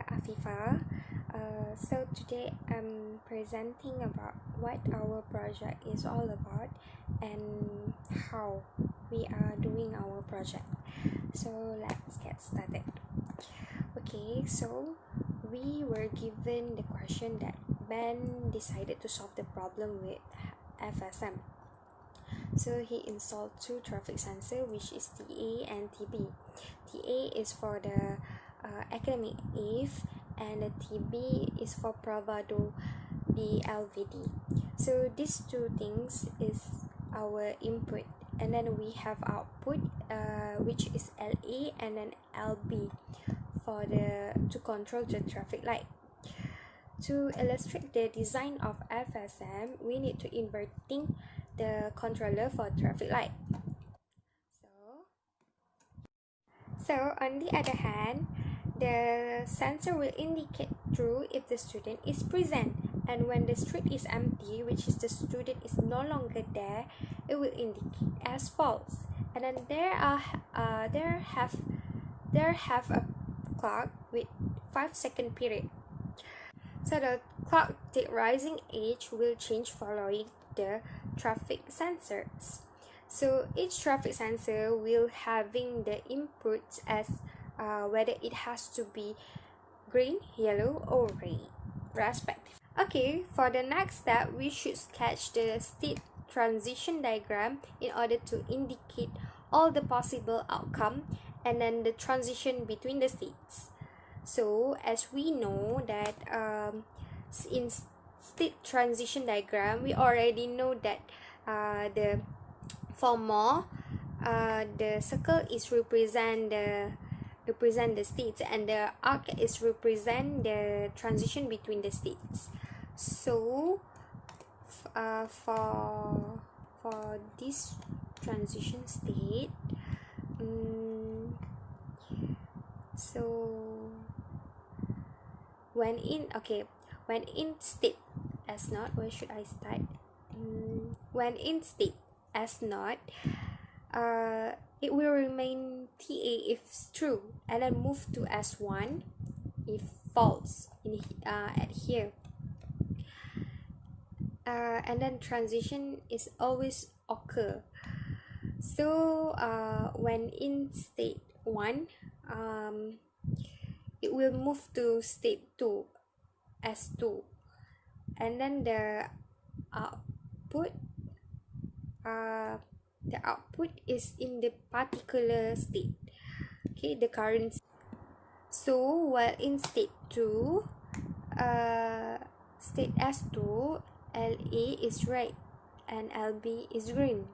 Afifa. So today I'm presenting about what our project is all about and how we are doing our project. So let's get started. Okay, so we were given the question that Ben decided to solve the problem with FSM. So he installed two traffic sensors, which is TA and TB. TA is for the academic AVE, and the TB is for Bravado BLVD. So these two things is our input, and then we have output, which is LA and then LB for to control the traffic light. To illustrate the design of FSM, we need to inverting the controller for traffic light. So on the other hand, the sensor will indicate true if the student is present, and when the street is empty, which is the student is no longer there, it will indicate as false. And then there have a clock with 5-second period. So the clock rising age will change following the traffic sensors. So each traffic sensor will having the inputs as whether it has to be green, yellow or red respectively. Okay, for the next step, we should sketch the state transition diagram in order to indicate all the possible outcome and then the transition between the states. So as we know that in state transition diagram, we already know that for more, the circle is represent the states, and the arc is represent the transition between the states. So for this transition state, so when in state S0, where should I start? When in state S0, it will remain TA if true, and then move to S1 if false at here. And then transition is always occur. So when in state 1, it will move to state 2 S2, and then the output is in the particular state, okay, the current. So while in state 2, state S2, LA is red and LB is green.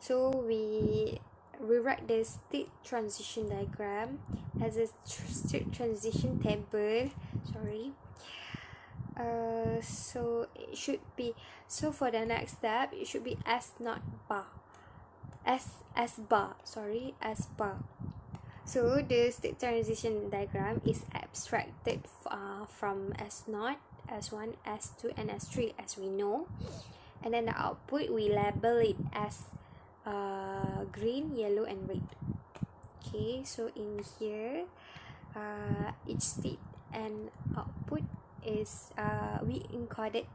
So we rewrite the state transition diagram as a state transition table. So it should be, so for the next step, it should be S bar. So the state transition diagram is abstracted from S0, S1, S2 and S3 as we know, and then the output we label it as green, yellow and red. Okay, so in here each state and output is we encoded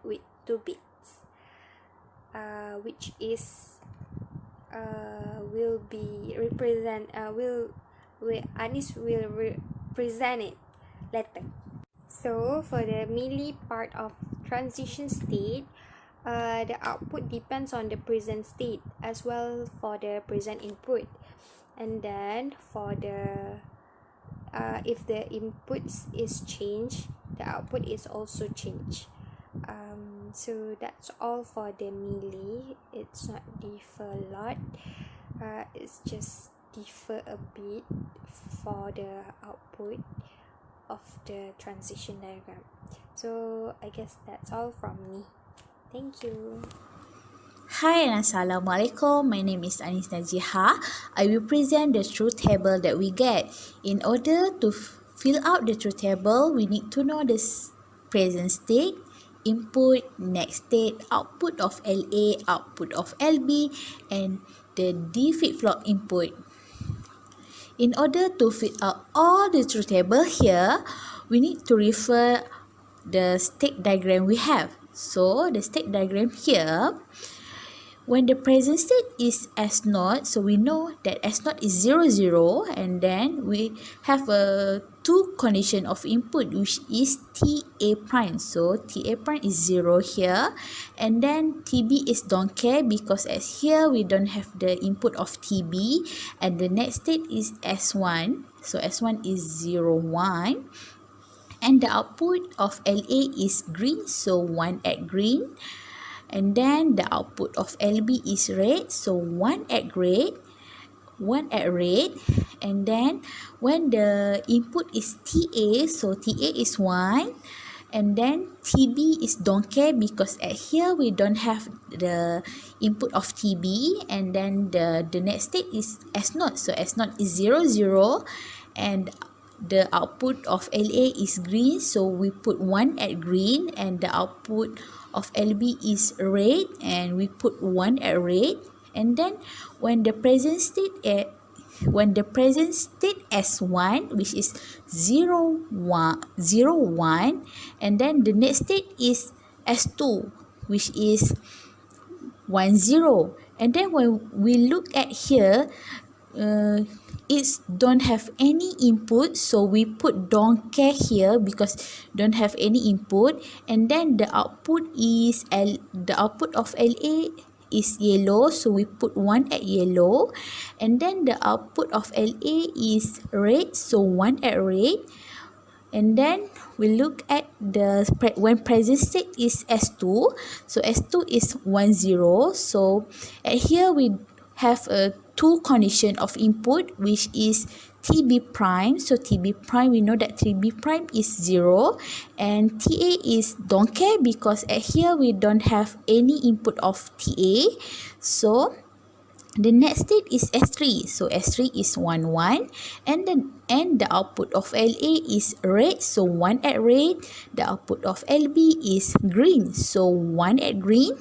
with 2 bits, which is will be represent Anis will represent it later. So for the melee part of transition state, the output depends on the present state as well for the present input, and then for the if the inputs is changed, the output is also changed. So that's all for the melee. It's not differ a lot, it's just differ a bit for the output of the transition diagram. So I guess that's all from me. Thank you. Hi and Assalamualaikum. My name is Anis Najiha. I will present the truth table that we get. In order to fill out the truth table, we need to know the present state, input, next state, output of LA, output of LB, and the D flip-flop input. In order to fit out all the truth table here, we need to refer the state diagram we have. So the state diagram here, when the present state is S0, so we know that S0 is 0, 0, and then we have a two condition of input, which is TA prime. So TA prime is 0 here, and then TB is don't care because as here we don't have the input of TB, and the next state is S1. So S1 is 0, 1. And the output of LA is green, so 1 at green. And then the output of LB is red, so 1 at red, 1 at red. And then when the input is TA, so TA is 1. And then TB is don't care because at here we don't have the input of TB. And then the next state is S0, so S0 is 0, 0. And the output of LA is green, so we put 1 at green, and the output of LB is red, and we put 1 at red. And then when the present state S1, which is 0, 1, 0, 1, and then the next state is S2, which is 1, 0. And then when we look at here, it don't have any input, so we put don't care here because don't have any input. And then the output of LA is yellow, so we put 1 at yellow. And then the output of LA is red, so 1 at red. And then we look at when present state is S2, so S2 is 1, 0. So at here we have a two condition of input, which is TB prime. So TB prime, we know that TB prime is 0, and TA is don't care because at here we don't have any input of TA. So the next state is S3, so S3 is 1, 1, and the output of LA is red, so 1 at red. The output of LB is green, so 1 at green.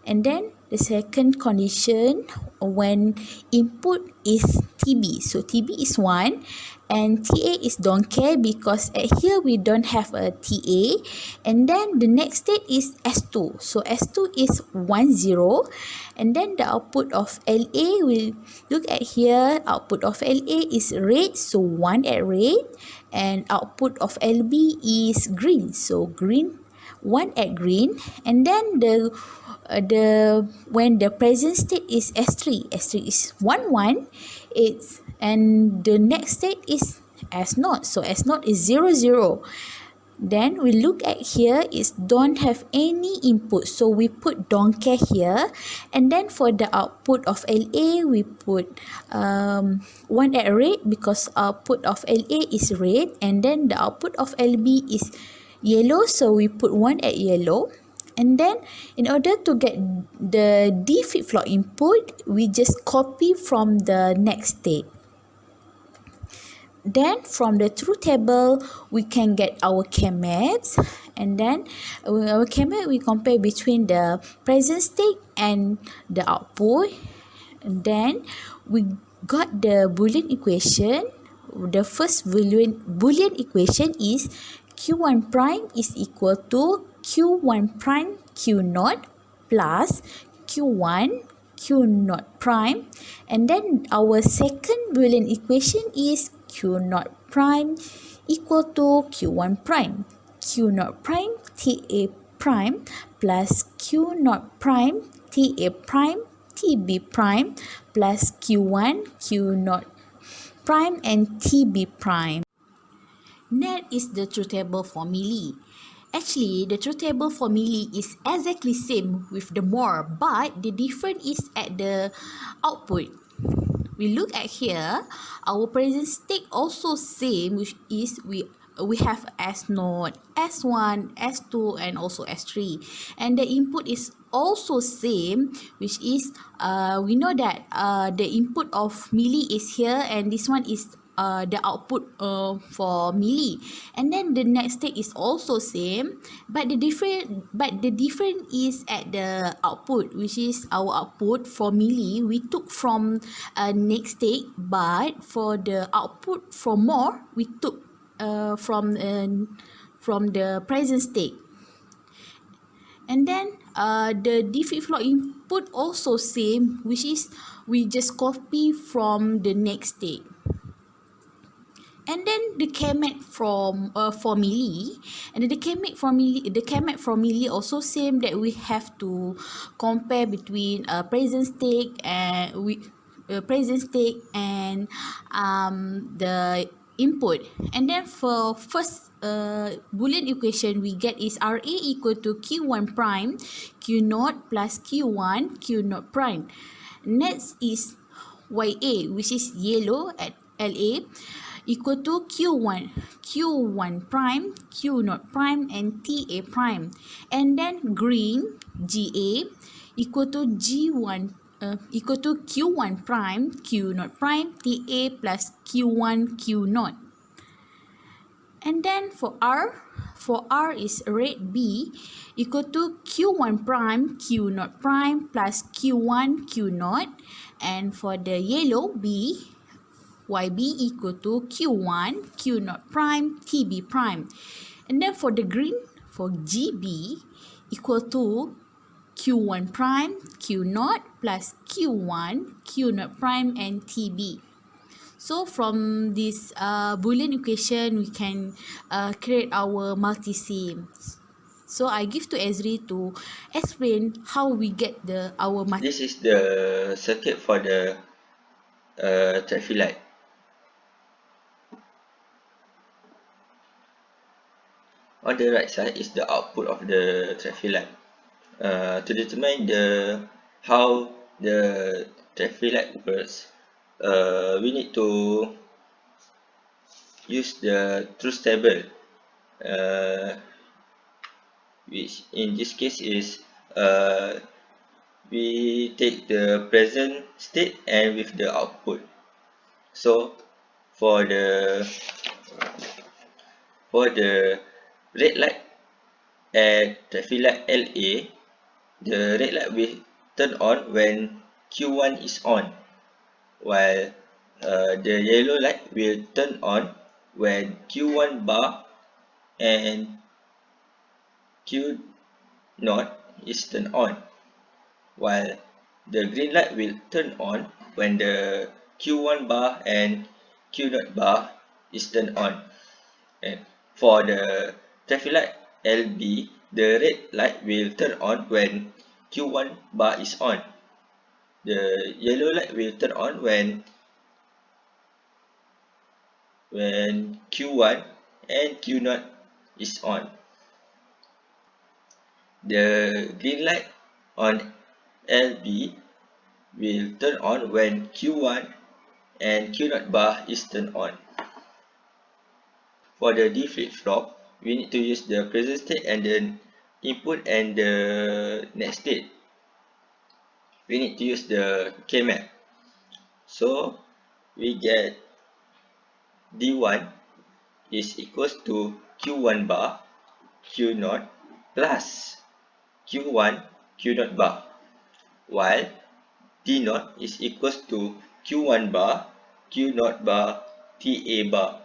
And then the second condition, when input is TB, so TB is 1, and TA is don't care because at here we don't have a TA. And then the next state is S2, so S2 is 1, 0. And then the output of LA, we look at here, output of LA is red, so 1 at red. And output of LB is green, so green, 1 at green. And then when the present state is S3 is 1, 1, and the next state is S0, so S0 is 0, 0. Then we look at here, it don't have any input, so we put don't care here. And then for the output of LA, we put 1 at red because output of LA is red. And then the output of LB is yellow, so we put 1 at yellow. And then in order to get the D flip-flop input, we just copy from the next state. Then from the truth table, we can get our K-maps. And then our K-map, we compare between the present state and the output. And then we got the Boolean equation. The first Boolean equation is Q1 prime is equal to Q1 prime Q0 plus Q1 Q0 prime. And then our second Boolean equation is Q0 prime equal to Q1 prime. Q0 prime TA prime plus Q0 prime TA prime TB prime plus Q1 Q0 prime and TB prime. That is the truth table for Milli. Actually, the truth table for Milli is exactly same with the more, but the difference is at the output. We look at here, our present state also same, which is we have S0, S1, S2, and also S3. And the input is also same, which is we know that the input of Milli is here, and this one is the output for milli, and then the next state is also same, but the different is at the output, which is our output for milli we took from next state, but for the output for more we took from the present state. And then the D flip-flop input also same, which is we just copy from the next state. And then the KMAT from for milli, and then the KMAT from milli also same, that we have to compare between present state and the input. And then for first Boolean equation we get is RA equal to Q1 prime Q naught plus Q1 Q naught prime. Next is YA, which is yellow at LA, equal to Q1 prime Q naught prime and TA prime. And then green GA equal to Q1 prime Q naught prime TA plus Q1 Q naught. And then for R is red B equal to Q1 prime Q naught prime plus Q1 Q naught. And for the yellow B, YB equal to Q1 Q naught prime TB prime. And then for the green, for GB equal to Q1 prime Q naught plus Q1 Q naught prime and TB. So from this Boolean equation, we can create our multisim. So I give to Ezri to explain how we get our multisim. This is the circuit for the traffic light. On the right side is the output of the traffic light. To determine how the traffic light works, we need to use the truth table, which in this case is we take the present state and with the output. So for the red light at traffic light LA, the red light will turn on when Q1 is on, while the yellow light will turn on when Q1 bar and Q naught is turned on, while the green light will turn on when the Q1 bar and Q naught bar is turned on. And for the traffic light LB, the red light will turn on when Q1 bar is on. The yellow light will turn on when Q1 and Q naught is on. The green light on LB will turn on when Q1 and Q naught bar is turned on. For the D flip-flop, we need to use the present state and the input and the next state. We need to use the KMAP. So we get D1 is equals to Q1 bar Q naught plus Q1 Q naught bar, while D0 is equals to Q1 bar Q naught bar TA bar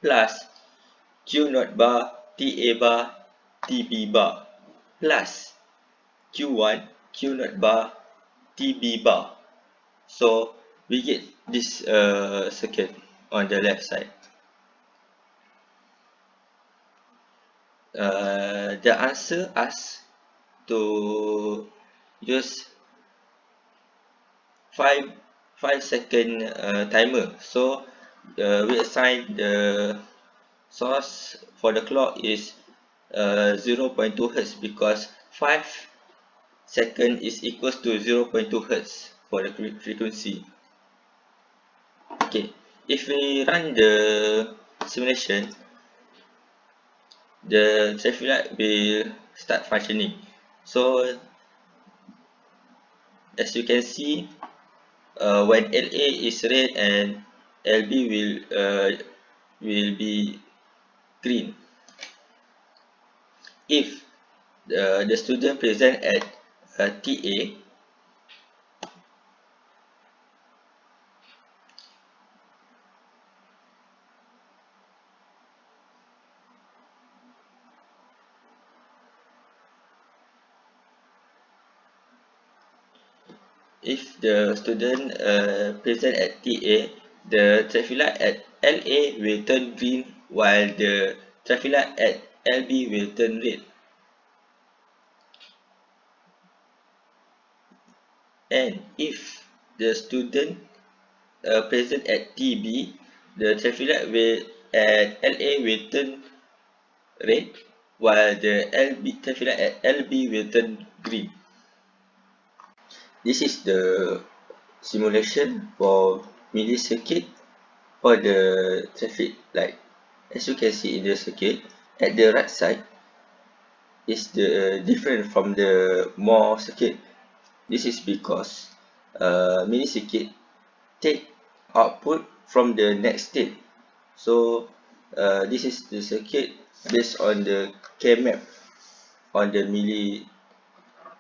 plus Q naught bar TA bar TB bar plus Q1 Q naught bar TB bar. So we get this circuit on the left side. The answer asks to use 5-second timer. So we assign the source for the clock is 0.2 Hertz, because 5 seconds is equals to 0.2 Hertz for the frequency. Okay, if we run the simulation, the traffic light will start functioning. So as you can see, when LA is red and LB will be green. If the student present at TA, if the student present at TA, the traffic light at LA will turn green while the traffic light at LB will turn red. And if the student present at TB, the traffic light will at LA will turn red while the traffic light at LB will turn green. This is the simulation for millisecond for the traffic light. As you can see in the circuit, at the right side is the different from the Moore circuit. This is because millisecond take output from the next state. So this is the circuit based on the K-map on the milli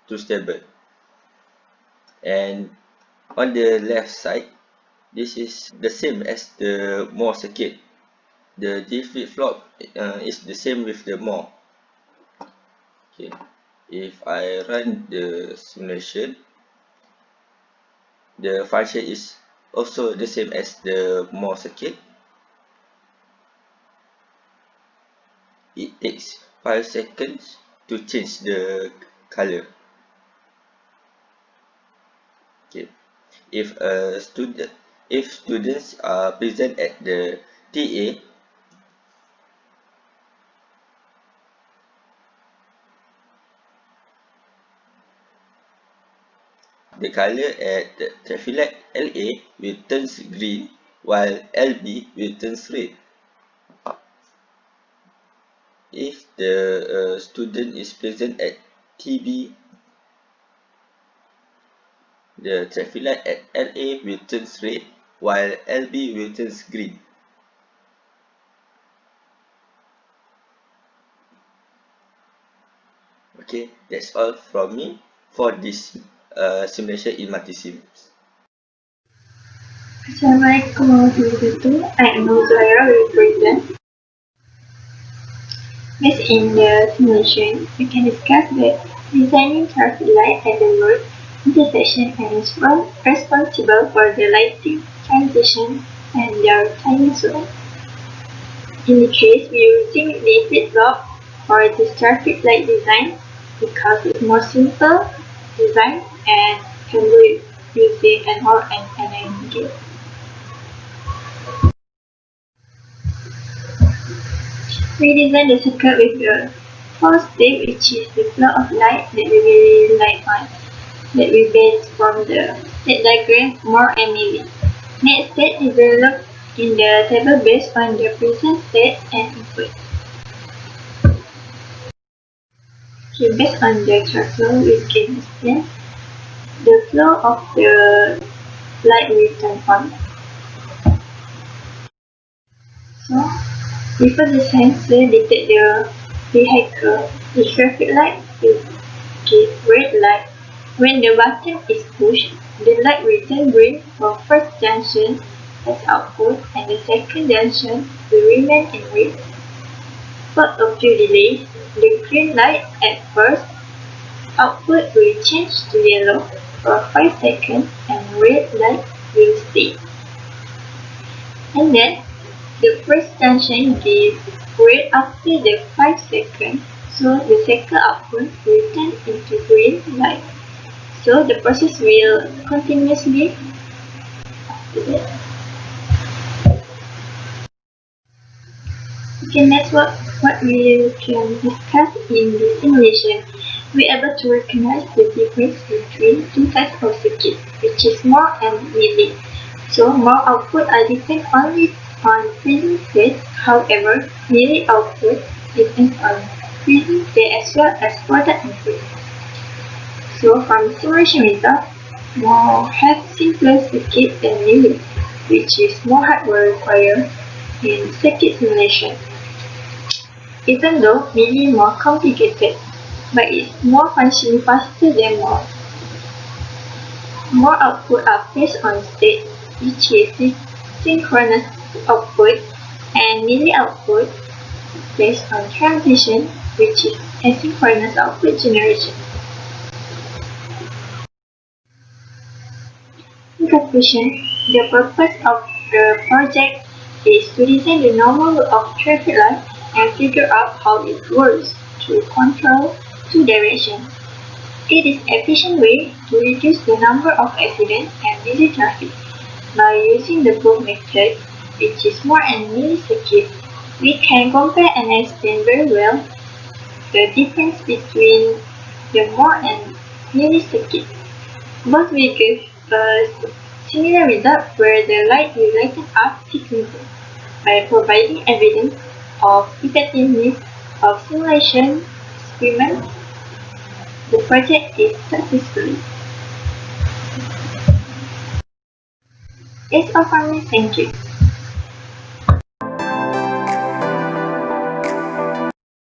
truth table. And on the left side, this is the same as the Moore circuit. The D flip-flop is the same with the Moore. Okay, if I run the simulation, the function is also the same as the Moore circuit. It takes 5 seconds to change the color. Okay, if students are present at the TA, the color at the traffic light LA will turn green while LB will turn red. If the student is present at TB, the traffic light at LA will turn red while LB will turn green. Okay, that's all from me for this simulation in Multisims. Assalamualaikum warahmatullahi wabarakatuh. I am Zuhaira will present. Based in the simulation, we can discuss the designing traffic light at the road intersection and is responsible for the lighting, transition, and their timing zone. In the case, we are using the flip-flop for this traffic light design because it's more simple design and can do it using an OR and NAND gate. We design the circuit with the first step, which is the flow of light that we will rely on, that we base from the state diagram Moore and Milli. Next state developed in the table based on the present state and input. Okay, based on the chart flow, we can explain the flow of the light will turn on. So, before the sensor detect the vehicle, the traffic light will give red light. When the button is pushed, the light will turn green for first junction as output and the second junction will remain in red. For a few delays, the green light at first output will change to yellow for 5 seconds and red light will stay. And then the first junction gives red after the 5 seconds, so the second output will turn into green light. So the process will continuously after that. Okay, next what we can discuss in the simulation. We are able to recognize the difference between two types of circuit, which is Moore and Milli. So Moore output are depend only on present state, however, Milli output depends on present state as well as product input. So from the simulation result, Moore have simpler circuit than Milli. which is more hardware required in circuit simulation. Even though maybe more complicated, but it's more functionally faster than more output are based on state, which is synchronous output, and melee output based on transition, which is asynchronous output generation. In conclusion, the purpose of the project is to design the normal route of traffic light and figure out how it works to control two directions. It is an efficient way to reduce the number of accidents and busy traffic. By using the Bohr method, which is Moore and Mealy circuit, we can compare and explain very well the difference between the Moore and Mealy circuit. Both will give a similar result where the light will lighten up sequentially. By providing evidence of effectiveness of simulation experiments, the project is successful. It's all from me, thank you.